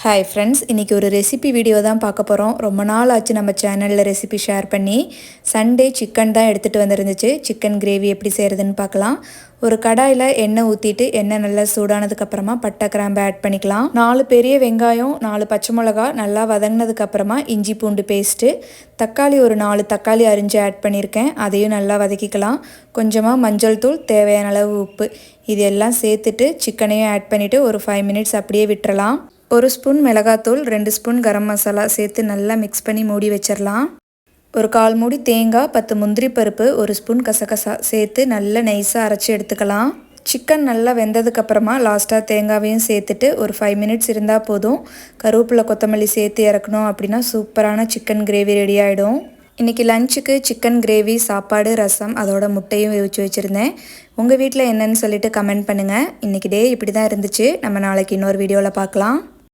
Hi friends, இன்றைக்கி ஒரு recipe video தான் பார்க்க போகிறோம். ரொம்ப நாள் ஆச்சு நம்ம சேனலில் ரெசிபி ஷேர் பண்ணி. சண்டே சிக்கன் தான் எடுத்துகிட்டு வந்துருந்துச்சு. சிக்கன் கிரேவி எப்படி செய்கிறதுன்னு பார்க்கலாம். ஒரு கடாயில் எண்ணெய் ஊற்றிட்டு எண்ணெய் நல்லா சூடானதுக்கப்புறமா பட்டை கிராம்பு ஆட் பண்ணிக்கலாம். 4 பெரிய வெங்காயம், 4 பச்சை மிளகா நல்லா வதங்கினதுக்கப்புறமா இஞ்சி பூண்டு பேஸ்ட்டு, தக்காளி ஒரு 4 தக்காளி அரிஞ்சு ஆட் பண்ணியிருக்கேன். அதையும் நல்லா வதக்கிக்கலாம். கொஞ்சமாக மஞ்சள் தூள், தேவையான அளவு உப்பு, இது எல்லாம் சேர்த்துட்டு சிக்கனையும் ஆட் பண்ணிவிட்டு ஒரு 5 மினிட்ஸ் அப்படியே விட்டுறலாம். 1 ஸ்பூன் மிளகாத்தூள், 2 ஸ்பூன் கரம் மசாலா சேர்த்து நல்லா மிக்ஸ் பண்ணி மூடி வச்சிடலாம். ஒரு 1/4 மூடி தேங்காய், 10 முந்திரி பருப்பு, 1 ஸ்பூன் கசகசா சேர்த்து நல்லா நைஸாக அரைச்சி எடுத்துக்கலாம். சிக்கன் நல்லா வெந்ததுக்கப்புறமா லாஸ்ட்டாக தேங்காவையும் சேர்த்துட்டு ஒரு 5 மினிட்ஸ் இருந்தால் போதும். கருவேப்பிலை கொத்தமல்லி சேர்த்து இறக்கணும் அப்படின்னா சூப்பரான சிக்கன் கிரேவி ரெடி ஆகிடும். இன்றைக்கி லஞ்சுக்கு சிக்கன் கிரேவி, சாப்பாடு, ரசம், அதோட முட்டையும் வச்சுருந்தேன். உங்கள் வீட்டில் என்னன்னு சொல்லிட்டு கமெண்ட் பண்ணுங்கள். இன்றைக்கி டே இப்படி தான் இருந்துச்சு. நம்ம நாளைக்கு இன்னொரு வீடியோவில் பார்க்கலாம்.